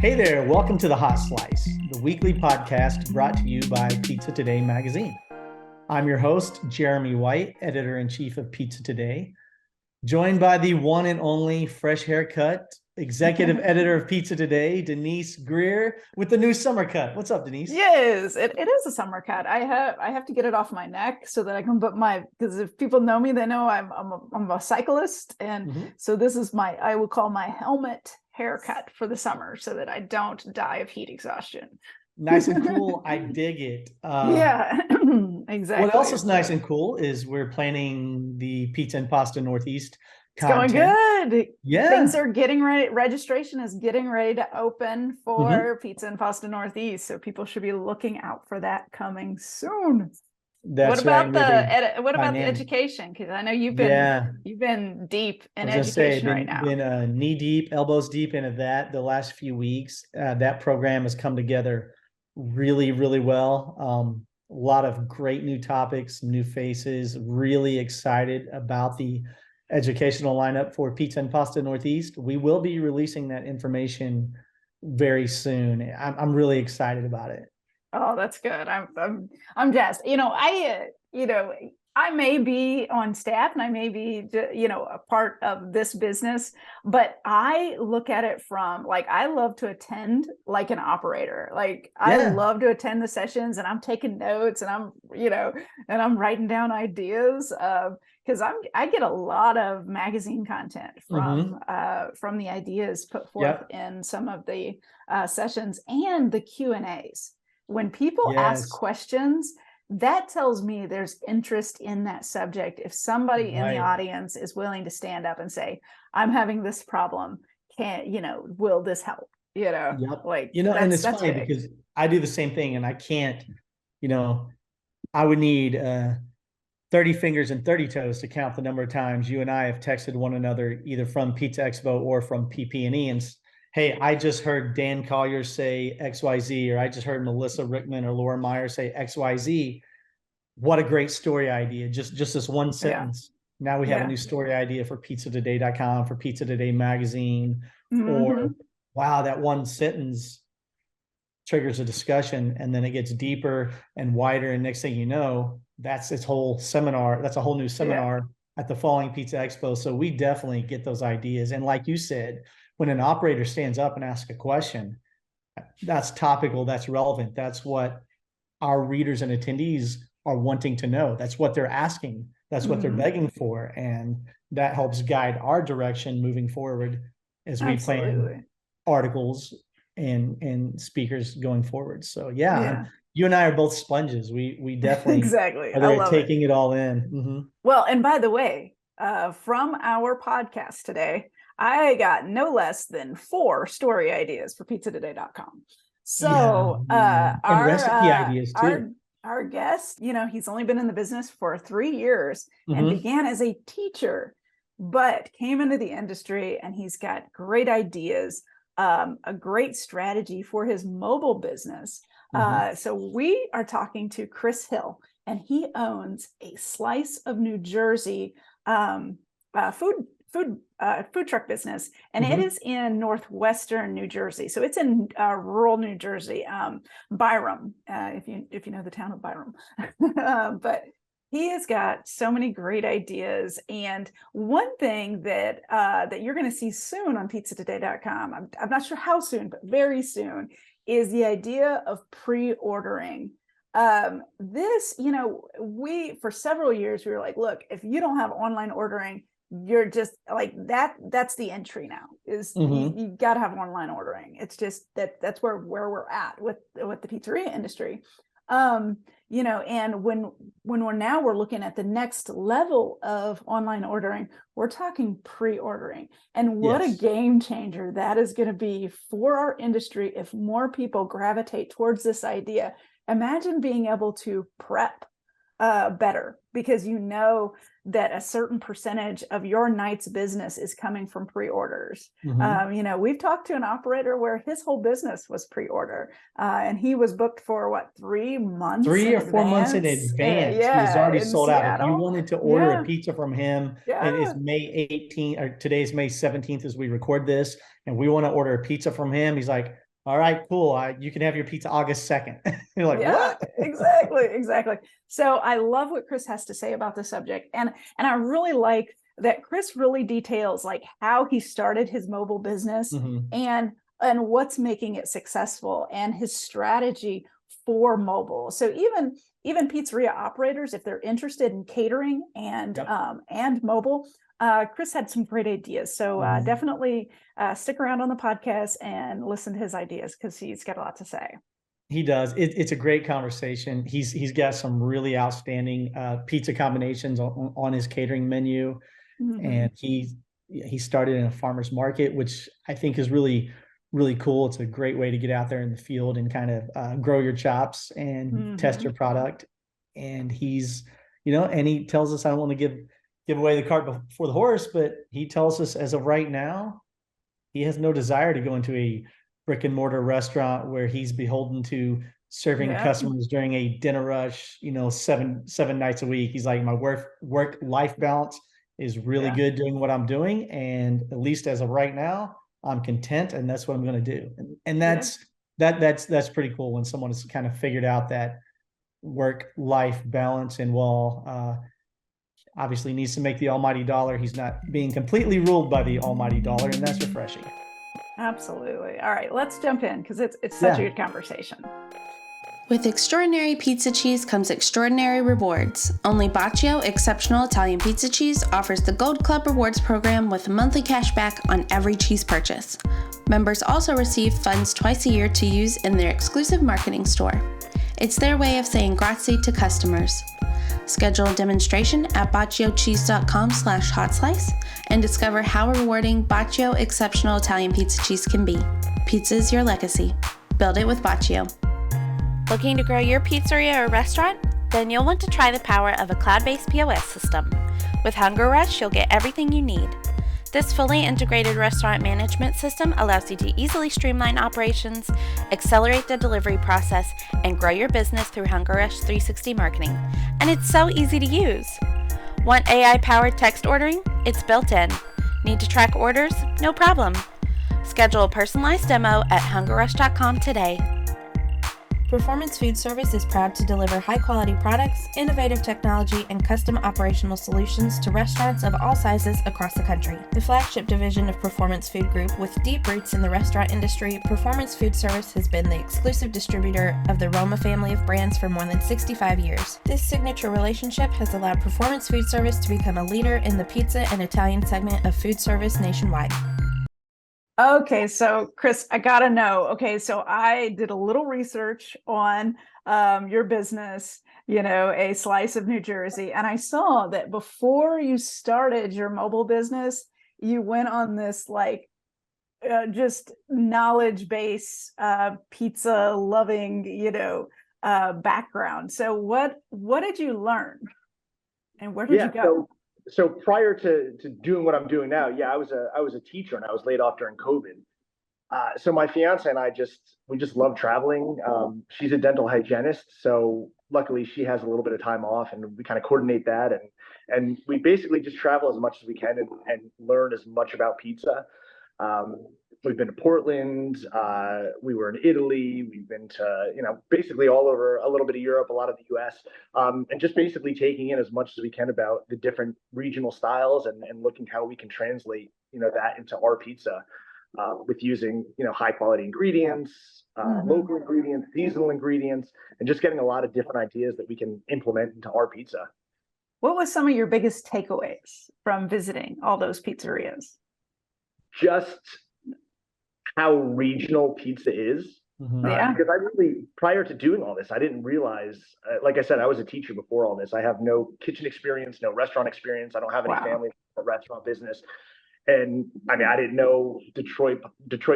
Hey there, welcome to The Hot Slice, the weekly podcast brought to you by Pizza Today magazine. I'm your host, Jeremy White, editor-in-chief of Pizza Today, joined by the one and only fresh haircut, executive editor of Pizza Today, Denise Greer, with the new summer cut. What's up, Denise? Yes, it is a summer cut. I have to get it off my neck so that I can put because if people know me, they know I'm a cyclist, and so this is I will call my helmet haircut for the summer so that I don't die of heat exhaustion. Nice and cool. I dig it. Yeah, exactly. What else is nice and cool is we're planning the Pizza and Pasta Northeast content. It's going good. Yeah. Things are getting ready. Registration is getting ready to open for Pizza and Pasta Northeast. So people should be looking out for that coming soon. What about the education? Because I know you've been deep in education right now. Been knee deep, elbows deep into that the last few weeks. That program has come together really, really well. A lot of great new topics, new faces. Really excited about the educational lineup for Pizza and Pasta Northeast. We will be releasing that information very soon. I'm really excited about it. Oh, that's good. I'm jazzed. I may be on staff and I may be, a part of this business, but I look at it from I love to attend like an operator. I love to attend the sessions and I'm taking notes and I'm writing down ideas because I get a lot of magazine content from the ideas put forth in some of the sessions and the Q&As. When people ask questions, that tells me there's interest in that subject. If somebody in the audience is willing to stand up and say, I'm having this problem, will this help? And it's funny because I do the same thing and I can't, I would need 30 fingers and 30 toes to count the number of times you and I have texted one another, either from Pizza Expo or from PP&E, and hey, I just heard Dan Collier say XYZ, or I just heard Melissa Rickman or Laura Meyer say XYZ. What a great story idea. Just this one sentence. Yeah. Now we have a new story idea for pizzatoday.com, for Pizza Today magazine, or wow, that one sentence triggers a discussion and then it gets deeper and wider. And next thing you know, that's its whole seminar. That's a whole new seminar at the following Pizza Expo. So we definitely get those ideas. And like you said, when an operator stands up and asks a question, that's topical, that's relevant. That's what our readers and attendees are wanting to know. That's what they're asking. That's what they're begging for. And that helps guide our direction moving forward as we plan articles and speakers going forward. So you and I are both sponges. We definitely are taking it all in. Well, and by the way, from our podcast today, I got no less than 4 story ideas for pizzatoday.com. So and recipe ideas too. Our guest, he's only been in the business for 3 years and began as a teacher, but came into the industry and he's got great ideas, a great strategy for his mobile business. So we are talking to Chris Hill, and he owns a Slice of New Jersey food truck business, and it is in northwestern New Jersey. So it's in rural New Jersey, Byram, if you know the town of Byram. But he has got so many great ideas, and one thing that you're going to see soon on pizzatoday.com, I'm not sure how soon, but very soon, is the idea of pre-ordering. This, we for several years we were like, look, if you don't have online ordering, you're just that's the entry now is you got to have online ordering. It's just that's where we're at with the pizzeria industry. And when we're looking at the next level of online ordering, we're talking pre-ordering, and what a game changer that is going to be for our industry if more people gravitate towards this idea. Imagine being able to prep better because that a certain percentage of your night's business is coming from pre-orders. We've talked to an operator where his whole business was pre-order, and he was booked for 3 months, 3 or 4 months in advance. He was already sold out. If you wanted to order a pizza from him, it is May 18th, or today's May 17th as we record this, and we want to order a pizza from him. He's like, all right, cool. You can have your pizza August 2nd. You're like, Yeah, what? exactly. So I love what Chris has to say about the subject. And I really like that Chris really details like how he started his mobile business and what's making it successful and his strategy for mobile. So even pizzeria operators, if they're interested in catering and mobile, Chris had some great ideas. So definitely stick around on the podcast and listen to his ideas because he's got a lot to say. He does. It's a great conversation. He's got some really outstanding pizza combinations on his catering menu, and he started in a farmer's market, which I think is really cool. It's a great way to get out there in the field and kind of grow your chops and test your product. And he's, and he tells us, I don't want to give away the cart before the horse, but he tells us as of right now, he has no desire to go into a brick and mortar restaurant where he's beholden to serving customers during a dinner rush, 7 nights a week. He's like, my work life balance is really good doing what I'm doing. And at least as of right now, I'm content, and that's what I'm going to do. And that's pretty cool when someone has kind of figured out that work life balance. And while obviously needs to make the almighty dollar, he's not being completely ruled by the almighty dollar, and that's refreshing. Absolutely. All right, let's jump in because it's such a good conversation. With extraordinary pizza cheese comes extraordinary rewards. Only Baccio Exceptional Italian Pizza Cheese offers the Gold Club Rewards program with monthly cash back on every cheese purchase. Members also receive funds twice a year to use in their exclusive marketing store. It's their way of saying grazie to customers. Schedule a demonstration at bacciocheese.com/hotslice and discover how rewarding Baccio Exceptional Italian Pizza Cheese can be. Pizza is your legacy. Build it with Baccio. Looking to grow your pizzeria or restaurant? Then you'll want to try the power of a cloud-based POS system. With Hunger Rush, you'll get everything you need. This fully integrated restaurant management system allows you to easily streamline operations, accelerate the delivery process, and grow your business through Hunger Rush 360 marketing. And it's so easy to use. Want AI-powered text ordering? It's built in. Need to track orders? No problem. Schedule a personalized demo at hungerrush.com today. Performance Food Service is proud to deliver high-quality products, innovative technology, and custom operational solutions to restaurants of all sizes across the country. The flagship division of Performance Food Group with deep roots in the restaurant industry, Performance Food Service has been the exclusive distributor of the Roma family of brands for more than 65 years. This signature relationship has allowed Performance Food Service to become a leader in the pizza and Italian segment of food service nationwide. Okay, so Chris, I gotta know. Okay, so I did a little research on your business, A Slice of New Jersey, and I saw that before you started your mobile business, you went on this just knowledge base pizza loving, background. So what did you learn, and where did you go? So prior to doing what I'm doing now, I was a teacher and I was laid off during COVID. So my fiance and I we just love traveling. She's a dental hygienist, so luckily she has a little bit of time off, and we kind of coordinate that, and we basically just travel as much as we can and learn as much about pizza. We've been to Portland, we were in Italy, we've been to, basically all over, a little bit of Europe, a lot of the US, and just basically taking in as much as we can about the different regional styles and looking how we can translate, that into our pizza with using, high quality ingredients, local ingredients, seasonal ingredients, and just getting a lot of different ideas that we can implement into our pizza. What was some of your biggest takeaways from visiting all those pizzerias? Just how regional pizza is. Because prior to doing all this, I didn't realize, like I said, I was a teacher before all this. I have no kitchen experience, no restaurant experience. I don't have any family in the restaurant business. And I didn't know Detroit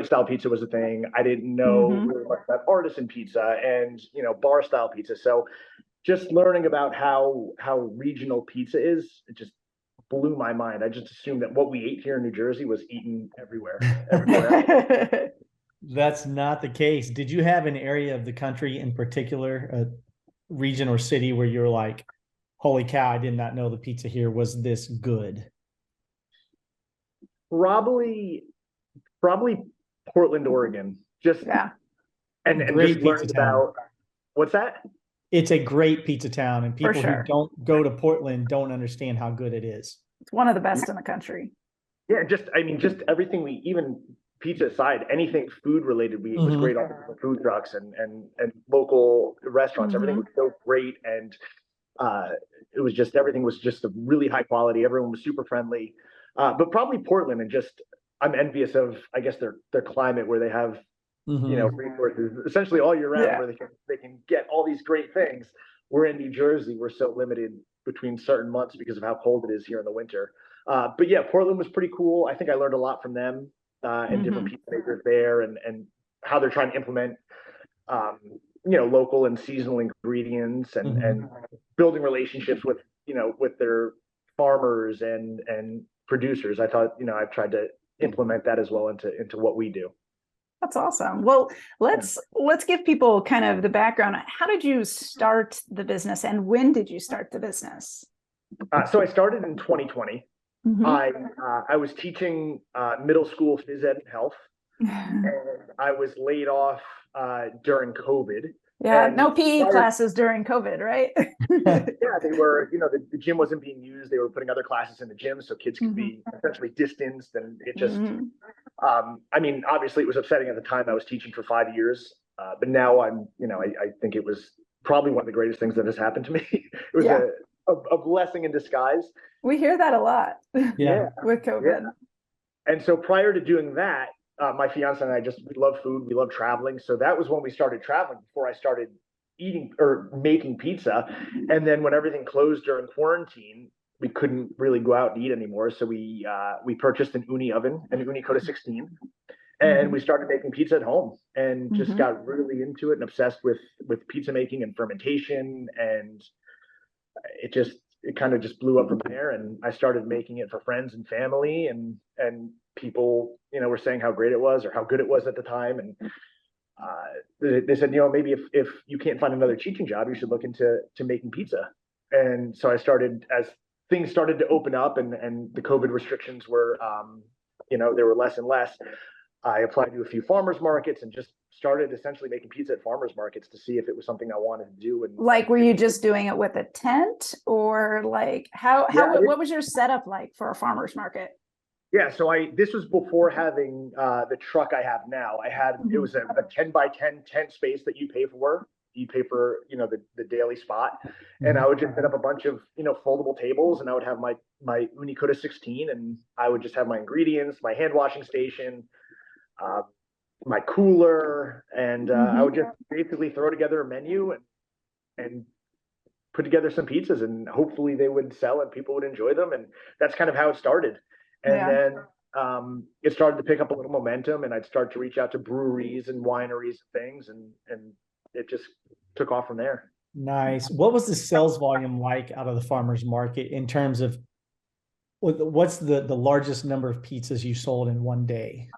style pizza was a thing. I didn't know really much about artisan pizza and, bar style pizza. So just learning about how regional pizza is, it just blew my mind. I just assumed that what we ate here in New Jersey was eaten everywhere. That's not the case. Did you have an area of the country in particular, a region or city, where you're like, holy cow, I did not know the pizza here was this good? Probably Portland, Oregon. Just and just learned about what's that? It's a great pizza town, and people sure. who don't go to Portland don't understand how good it is. It's one of the best in the country. Yeah, just everything even pizza aside, anything food related, was great. All the food trucks and local restaurants, everything was so great, and it was just everything was just a really high quality. Everyone was super friendly, but probably Portland, and just I'm envious of, I guess, their climate where they have resources essentially all year round, where they can get all these great things. We're in New Jersey, we're so limited between certain months because of how cold it is here in the winter. But yeah, Portland was pretty cool. I think I learned a lot from them and different pizza makers there, and how they're trying to implement local and seasonal ingredients, and building relationships with their farmers and producers. I thought I've tried to implement that as well into what we do. That's awesome. Well, let's give people kind of the background. How did you start the business, and when did you start the business? So I started in 2020. I was teaching middle school phys ed and health, and I was laid off during COVID. Yeah, and no PE classes during COVID, right? Yeah, they were, the gym wasn't being used. They were putting other classes in the gym so kids could be essentially distanced. And it just, obviously it was upsetting at the time. I was teaching for 5 years, but now I think it was probably one of the greatest things that has happened to me. It was a blessing in disguise. We hear that a lot with COVID. Yeah. And so prior to doing that, my fiance and I we love food. We love traveling. So that was when we started traveling, before I started eating or making pizza. And then when everything closed during quarantine, we couldn't really go out and eat anymore. So we purchased an uni oven, an Uni Coda 16, and we started making pizza at home, and just got really into it and obsessed with pizza making and fermentation. And it kind of just blew up from there. And I started making it for friends and family, and people, were saying how great it was, or how good it was at the time. And they said, maybe if you can't find another teaching job, you should look into making pizza. And so I started, as things started to open up, and the COVID restrictions were, there were less and less. I applied to a few farmers markets and just started essentially making pizza at farmers markets to see if it was something I wanted to do. And were you just doing it with a tent, or what was your setup like for a farmers market? Yeah, so this was before having the truck I have now. It was a 10 by 10 tent space that you pay for. You pay for, the daily spot. And I would just set up a bunch of, foldable tables, and I would have my Uni Coda 16, and I would just have my ingredients, my hand washing station, my cooler, and I would just basically throw together a menu and put together some pizzas, and hopefully they would sell and people would enjoy them. And that's kind of how it started. And then it started to pick up a little momentum, and I'd start to reach out to breweries and wineries and things, and it just took off from there. Nice. What was the sales volume like out of the farmers market, in terms of what's the largest number of pizzas you sold in one day?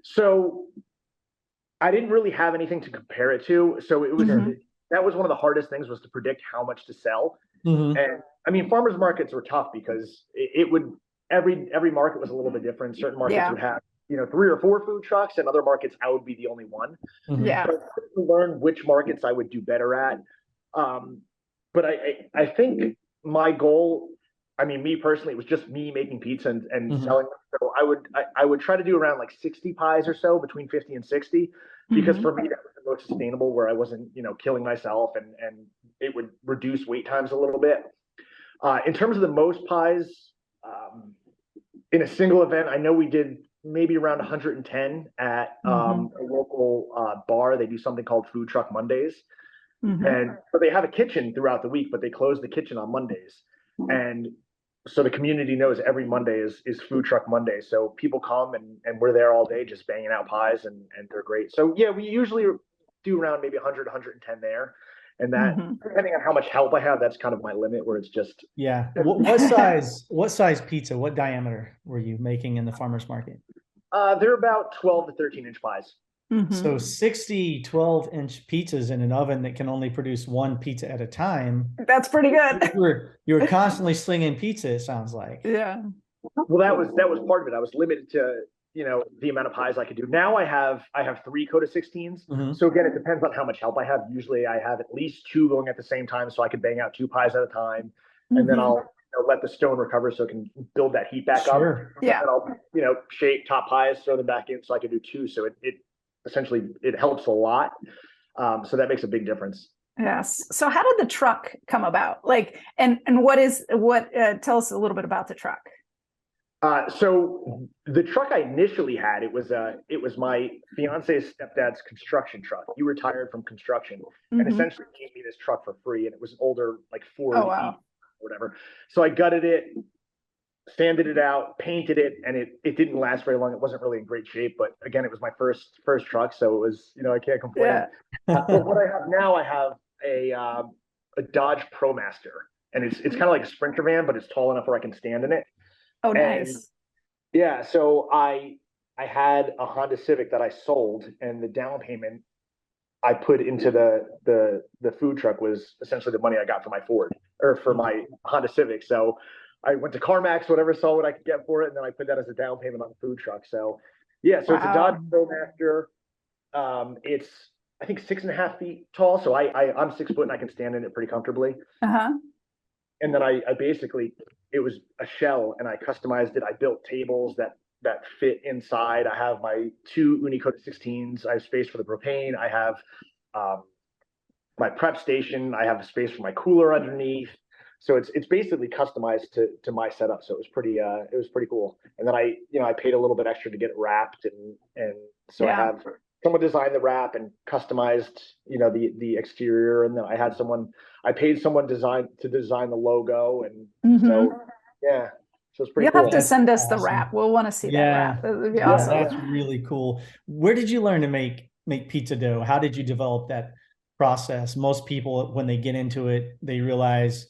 So I didn't really have anything to compare it to. So it was that was one of the hardest things, was to predict how much to sell. And farmers markets were tough, because it would every market was a little bit different. Certain markets would have 3 or 4 food trucks, and other markets I would be the only one. Yeah. So I had to learn which markets I would do better at. But I think my goal, me personally, it was just me making pizza and selling them. So I would try to do around 60 pies or so, between 50 and 60, because for me that was the most sustainable, where I wasn't killing myself, and it would reduce wait times a little bit. In terms of the most pies in a single event, I know we did maybe around 110 at a local bar. They do something called Food Truck Mondays. And so they have a kitchen throughout the week, but they close the kitchen on Mondays. And so the community knows every Monday is Food Truck Monday. So people come, and we're there all day just banging out pies, and they're great. So yeah, we usually do around maybe 100, 110 there. And that, depending on how much help I have, that's kind of my limit, where it's just. Yeah. What size pizza, what diameter were you making in the farmer's market? They're about 12 to 13 inch pies. So 60 12-inch pizzas in an oven that can only produce one pizza at a time. That's pretty good. You were constantly slinging pizza, it sounds like. Yeah. Well, that was part of it. I was limited to the amount of pies I could do. Now I have 3 Coda 16s. Mm-hmm. So again, it depends on how much help I have. Usually I have at least 2 going at the same time, so I can bang out 2 pies at a time, and then I'll let the stone recover so it can build that heat back up. Yeah. And I'll shape top pies, throw them back in so I can do 2. So it essentially it helps a lot. So that makes a big difference. Yes. So how did the truck come about? Like, and tell us a little bit about the truck. So the truck I initially had, it was my fiance's stepdad's construction truck. He retired from construction and essentially gave me this truck for free. And it was an older, like 40 feet or whatever. So I gutted it, sanded it out, painted it, and it didn't last very long. It wasn't really in great shape, but again, it was my first truck. So it was, I can't complain. Yeah. But what I have now, I have a Dodge ProMaster, and it's kind of like a Sprinter van, but it's tall enough where I can stand in it. Oh, nice. Yeah, so I had a Honda Civic that I sold, and the down payment I put into the food truck was essentially the money I got for my Ford or for my Honda Civic. So I went to CarMax, whatever, saw what I could get for it, and then I put that as a down payment on the food truck. So yeah, so it's a Dodge ProMaster. It's I think 6.5 feet tall, so I'm 6 foot and I can stand in it pretty comfortably. And then I basically, it was a shell and I customized it. I built tables that fit inside. I have my 2 Uni Coda 16s. I have space for the propane. I have my prep station. I have a space for my cooler underneath. So it's basically customized to my setup. So it was pretty cool. And then I paid a little bit extra to get it wrapped, and so I have someone designed the wrap and customized, the exterior, and then I paid someone to design the logo, and so yeah, so it's pretty cool. You'll have to send us the wrap. We'll want to see that wrap. That would be awesome. That's really cool. Where did you learn to make pizza dough? How did you develop that process? Most people, when they get into it, they realize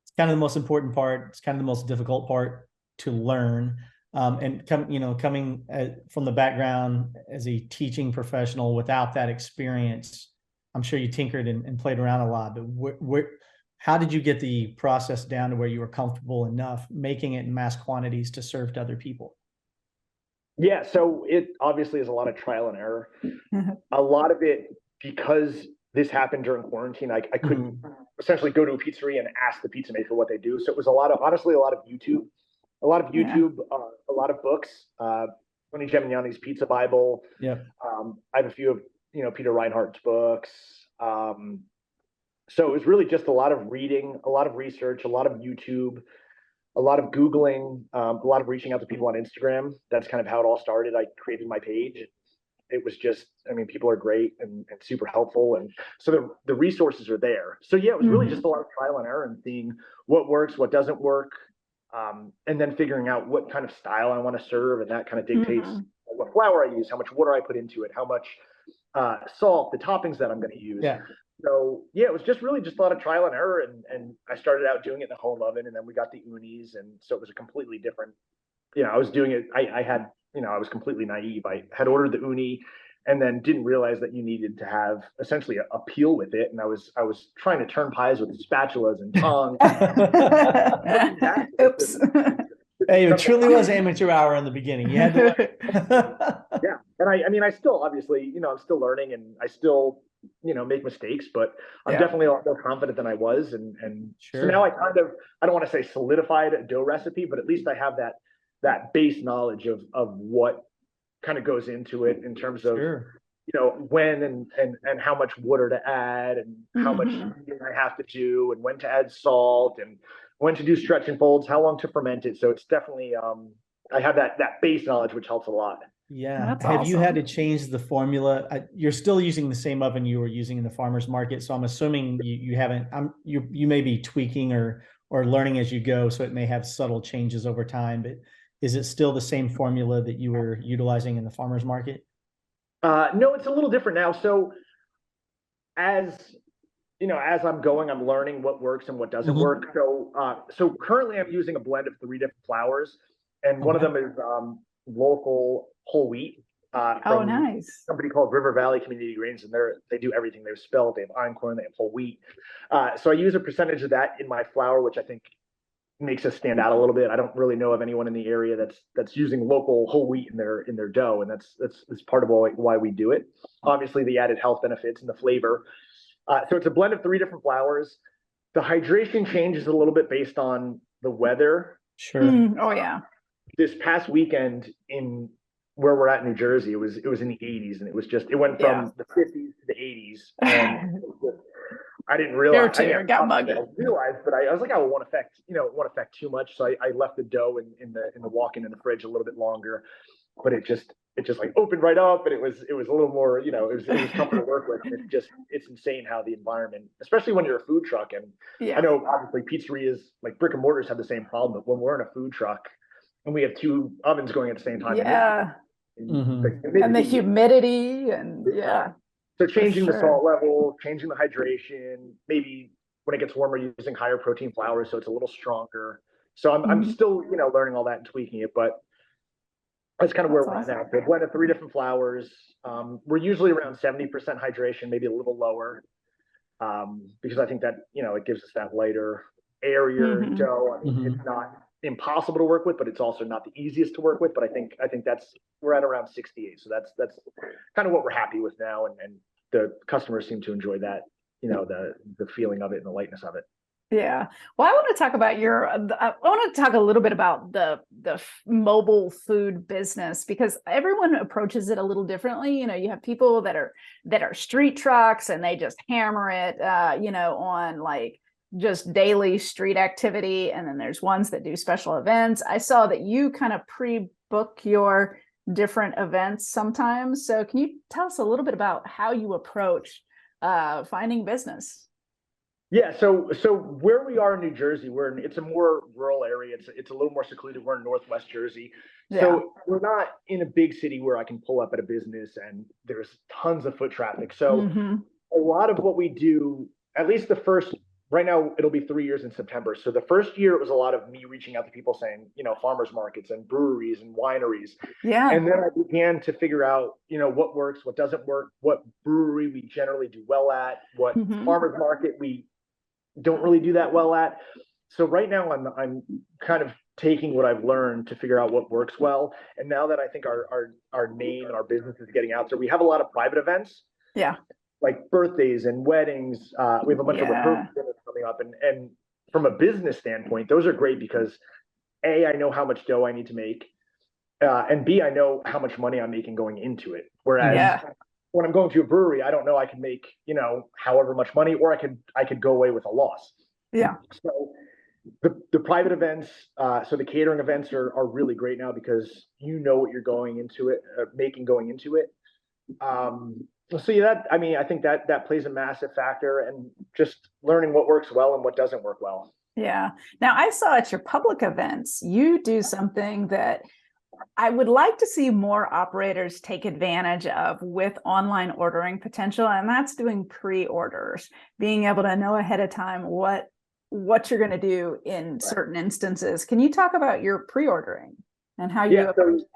it's kind of the most important part. It's kind of the most difficult part to learn. And coming from the background as a teaching professional without that experience, I'm sure you tinkered and played around a lot, but how did you get the process down to where you were comfortable enough making it in mass quantities to serve to other people? Yeah, so it obviously is a lot of trial and error. A lot of it, because this happened during quarantine, I couldn't essentially go to a pizzeria and ask the pizza maker what they do. So it was a lot of YouTube. A lot of YouTube, a lot of books. Tony Gemignani's Pizza Bible. Yeah. I have a few of Peter Reinhardt's books. So it was really just a lot of reading, a lot of research, a lot of YouTube, a lot of Googling, a lot of reaching out to people on Instagram. That's kind of how it all started. I created my page. It was just, people are great and super helpful. And so the resources are there. So yeah, it was really just a lot of trial and error and seeing what works, what doesn't work. And then figuring out what kind of style I want to serve, and that kind of dictates what flour I use, how much water I put into it, how much salt, the toppings that I'm going to use. Yeah. So yeah, it was just really just a lot of trial and error, and I started out doing it in the home oven, and then we got the unis, and so it was a completely different. I was doing it. I was completely naive. I had ordered the uni, and then didn't realize that you needed to have essentially a peel with it. And I was trying to turn pies with spatulas and tongs. Oops. Hey, it truly was amateur hour in the beginning. You had to Yeah. And I still, obviously, I'm still learning, and I still, make mistakes, but I'm definitely a lot more confident than I was. And so now I don't want to say solidified a dough recipe, but at least I have that base knowledge of what kind of goes into it in terms of when and how much water to add, and how much I have to do, and when to add salt, and when to do stretch and folds, how long to ferment it. So it's definitely I have that base knowledge, which helps a lot. Yeah. That's Have you awesome. had to change the formula? You're still using the same oven you were using in the farmer's market, so I'm assuming you haven't. You may be tweaking or learning as you go, so it may have subtle changes over time, but is it still the same formula that you were utilizing in the farmer's market? No, it's a little different now. So as I'm going, I'm learning what works and what doesn't work. So currently I'm using a blend of 3 different flours, and one of them is local whole wheat. From nice. a company called River Valley Community Grains, and they do everything. They have spelt, they have einkorn, they have whole wheat. So I use a percentage of that in my flour, which I think makes us stand out a little bit. I don't really know of anyone in the area that's using local whole wheat in their dough, and that's part of why we do it. Obviously, the added health benefits and the flavor. So it's a blend of 3 different flours. The hydration changes a little bit based on the weather. Sure. Oh yeah. This past weekend in where we're at in New Jersey, it was in the 80s, and it went from the 50s to the 80s, and I didn't realize. It got muggy. I realized, but I was like, oh, it won't affect too much. So I left the dough in the walk-in in the fridge a little bit longer, but it just like opened right up, and it was a little more, it was tougher to work with. It's insane how the environment, especially when you're a food truck, and I know obviously pizzerias like brick and mortars have the same problem, but when we're in a food truck and we have 2 ovens going at the same time, and the humidity and So changing the salt level, changing the hydration, maybe when it gets warmer, using higher protein flour so it's a little stronger. So I'm still, learning all that and tweaking it, but that's kind of where we're at now. So a blend of 3 different flours. We're usually around 70% hydration, maybe a little lower, because I think that, it gives us that lighter, airier dough. I mean, it's not impossible to work with, but it's also not the easiest to work with. But I think we're at around 68. So that's kind of what we're happy with now, and the customers seem to enjoy that, the feeling of it and the lightness of it. Yeah. Well, I want to talk about I want to talk a little bit about the mobile food business, because everyone approaches it a little differently. You have people that are street trucks and they just hammer it, on like just daily street activity. And then there's ones that do special events. I saw that you kind of pre-book your different events sometimes. So can you tell us a little bit about how you approach finding business? Yeah, so where we are in New Jersey, it's a more rural area. It's a little more secluded. We're in Northwest Jersey. So we're not in a big city where I can pull up at a business and there's tons of foot traffic. So a lot of what we do, at least right now, it'll be 3 years in September. So the first year, it was a lot of me reaching out to people saying, farmers markets and breweries and wineries. Yeah. And then I began to figure out, what works, what doesn't work, what brewery we generally do well at, what farmers market we don't really do that well at. So right now I'm kind of taking what I've learned to figure out what works well. And now that I think our name and our business is getting out there, we have a lot of private events. Yeah. Like birthdays and weddings. We have a bunch of recruitment coming up. And from a business standpoint, those are great because A, I know how much dough I need to make. And B, I know how much money I'm making going into it. Whereas when I'm going to a brewery, I don't know I can make, however much money, or I could go away with a loss. Yeah. So the private events, so the catering events are really great now because what you're going into it, making going into it. So I think that plays a massive factor, and just learning what works well and what doesn't work well. Yeah. Now I saw at your public events, you do something that I would like to see more operators take advantage of with online ordering potential, and that's doing pre-orders, being able to know ahead of time what you're going to do in certain instances. Can you talk about your pre-ordering and how you approach that?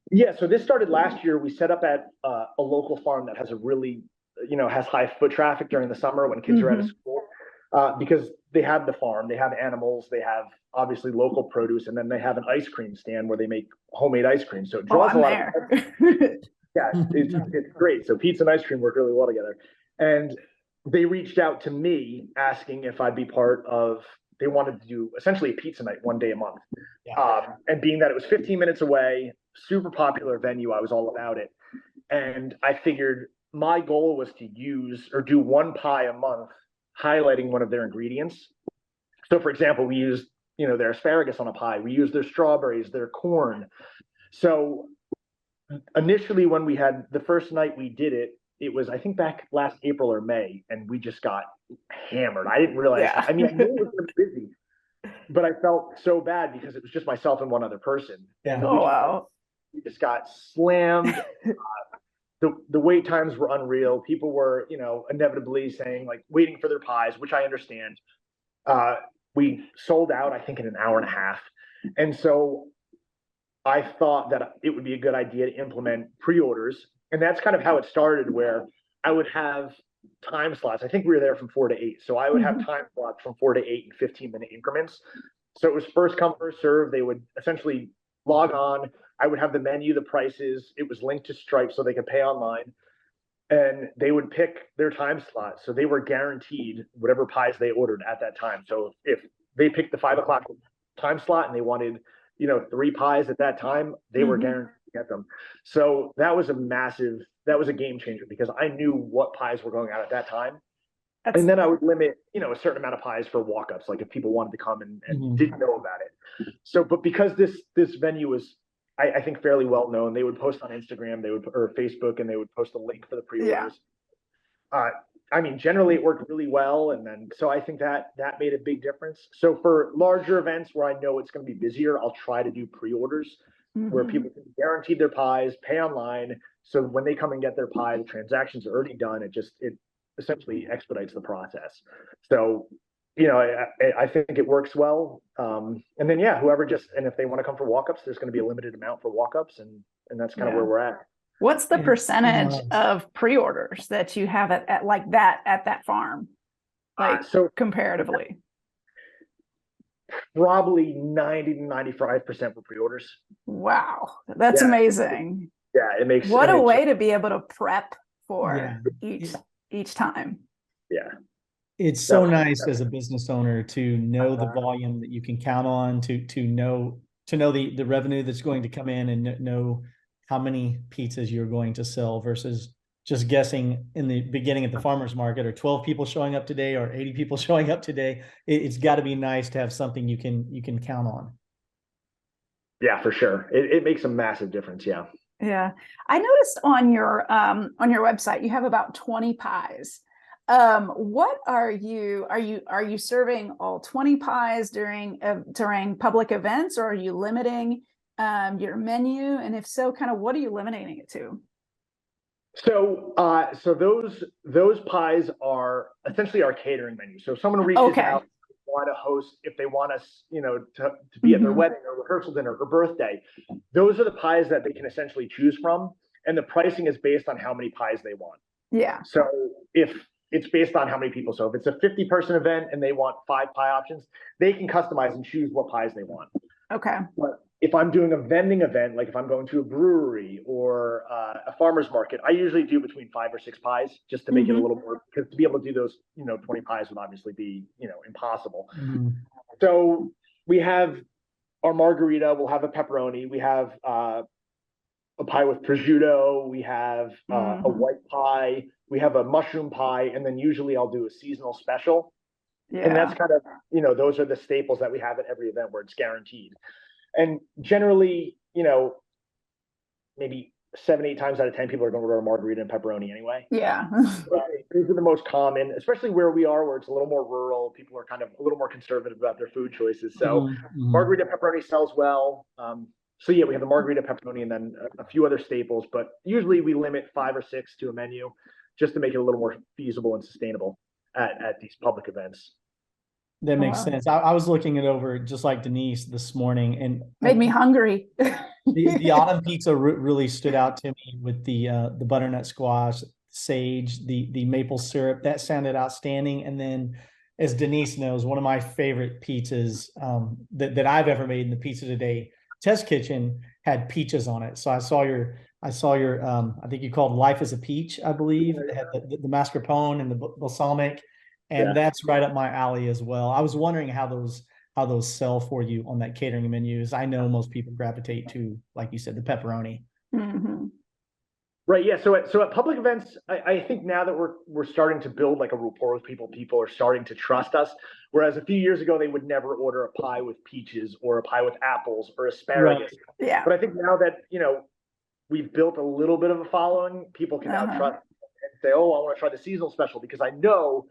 Yeah, so this started last year. We set up at a local farm that has a really, has high foot traffic during the summer when kids are out of school, because they have the farm, they have animals, they have obviously local produce, and then they have an ice cream stand where they make homemade ice cream. So it draws a lot of yeah, it's great. So pizza and ice cream work really well together. And they reached out to me asking if I'd be part of, they wanted to do essentially a pizza night one day a month. And being that it was 15 minutes away, super popular venue, I was all about it. And I figured my goal was to do one pie a month, highlighting one of their ingredients. So for example, we used, their asparagus on a pie. We used their strawberries, their corn. So initially when we had the first night we did it, it was, I think, back last April or May, and we just got hammered. I didn't realize, I knew it was going to be busy, but I felt so bad because it was just myself and one other person. Yeah. Wow. We just got slammed. The wait times were unreal. People were, inevitably saying, like, waiting for their pies, which I understand. We sold out, I think, in an hour and a half. And so I thought that it would be a good idea to implement pre-orders. And that's kind of how it started, where I would have time slots. I think we were there from 4 to 8. So I would have time slots from 4 to 8 in 15-minute increments. So it was first come, first serve. They would essentially log on. I would have the menu, the prices. It was linked to Stripe so they could pay online. And they would pick their time slot. So they were guaranteed whatever pies they ordered at that time. So if they picked the 5 o'clock time slot and they wanted, 3 pies at that time, they were guaranteed to get them. So that was a game changer because I knew what pies were going out at that time. And then I would limit, a certain amount of pies for walk-ups, like if people wanted to come and didn't know about it. So, but because this venue was, I think, fairly well known, they would post on Instagram, or Facebook, and they would post a link for the pre-orders. Generally it worked really well, and then so I think that made a big difference. So for larger events where I know it's going to be busier, I'll try to do pre-orders where people can guarantee their pies, pay online, so when they come and get their pie, the transactions are already done. It essentially expedites the process. So, I think it works well. And then, if they want to come for walk-ups, there's going to be a limited amount for walk-ups, and that's kind of where we're at. What's the percentage of pre-orders that you have at that farm? So comparatively? Probably 90 to 95% for pre-orders. Wow. That's amazing. Yeah, it makes what a way to be able to prep for each time. Yeah. It's so nice as a business owner to know the volume that you can count on, to know the revenue that's going to come in, and know how many pizzas you're going to sell versus just guessing in the beginning at the farmer's market, or 12 people showing up today or 80 people showing up today. It's got to be nice to have something you can count on. Yeah, for sure. It makes a massive difference. Yeah. Yeah. I noticed on your website, you have about 20 pies. What are you serving all 20 pies during public events, or are you limiting your menu? And if so, kind of what are you limiting it to? So those pies are essentially our catering menu. So if someone reaches out, want to host, if they want us, to be at their wedding or rehearsal dinner or birthday, those are the pies that they can essentially choose from. And the pricing is based on how many pies they want. Yeah. So if it's based on how many people. So if it's a 50-person event and they want 5 pie options, they can customize and choose what pies they want. Okay. But if I'm doing a vending event, like if I'm going to a brewery or a farmer's market, I usually do between 5 or 6 pies just to make it a little more, because to be able to do those, 20 pies would obviously be, impossible. So we have our margarita, we'll have a pepperoni, we have a pie with prosciutto, we have a white pie, we have a mushroom pie, and then usually I'll do a seasonal special. Yeah. And that's kind of, those are the staples that we have at every event where it's guaranteed. And generally, maybe 7-8 times out of 10 people are going to order a margarita and pepperoni anyway. Yeah. These are the most common, especially where we are, where it's a little more rural. People are kind of a little more conservative about their food choices. So margarita pepperoni sells well. So yeah, we have the margarita pepperoni and then a few other staples, but usually we limit 5 or 6 to a menu just to make it a little more feasible and sustainable at these public events. That makes sense. I was looking it over just like Denise this morning, and made me hungry. the autumn pizza really stood out to me with the butternut squash, sage, the maple syrup. That sounded outstanding. And then, as Denise knows, one of my favorite pizzas that I've ever made in the Pizza Today test kitchen had peaches on it. So I saw your I think you called Life as a Peach, I believe. It had the mascarpone and the balsamic. And that's right up my alley as well. I was wondering how those sell for you on that catering menus. I know most people gravitate to, like you said, the pepperoni. Right. Yeah. So at public events, I think now that we're starting to build like a rapport with people are starting to trust us. Whereas a few years ago, they would never order a pie with peaches or a pie with apples or asparagus. Right. Yeah. But I think now that, we've built a little bit of a following, people can now trust and say, oh, I want to try the seasonal special because I know,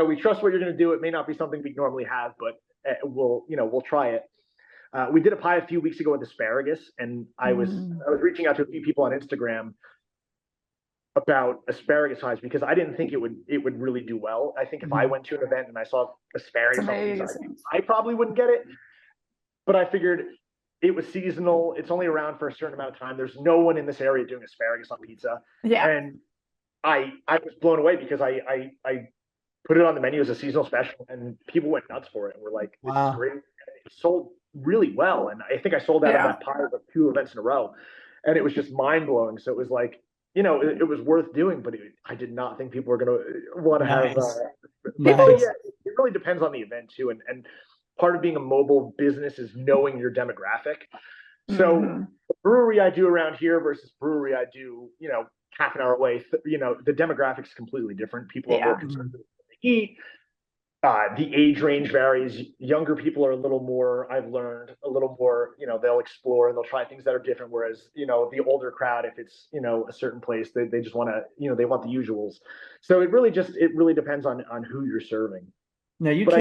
we trust what you're going to do. It may not be something we normally have, but we'll try it. We did a pie a few weeks ago with asparagus, and I was reaching out to a few people on Instagram about asparagus pies because I didn't think it would really do well. I think if I went to an event and I saw asparagus on pizza, I probably wouldn't get it. But I figured it was seasonal. It's only around for a certain amount of time. There's no one in this area doing asparagus on pizza. Yeah. And I was blown away because I put it on the menu as a seasonal special, and people went nuts for it. And we're like, "This is great." sold really well. And I think I sold out of that pie like 2 events in a row. And it was just mind blowing. So it was like, you know, it was worth doing, but I did not think people were going to want to have people. Yeah, it really depends on the event too. And part of being a mobile business is knowing your demographic. So the brewery I do around here versus brewery I do, you know, half an hour away, you know, the demographics completely different. People are more concerned with what they eat. The age range varies. Younger people are a little more, I've learned, a little more, you know, they'll explore and they'll try things that are different. Whereas, you know, the older crowd, if it's, you know, a certain place, they just want to, you know, they want the usuals. So it really depends on who you're serving. Now you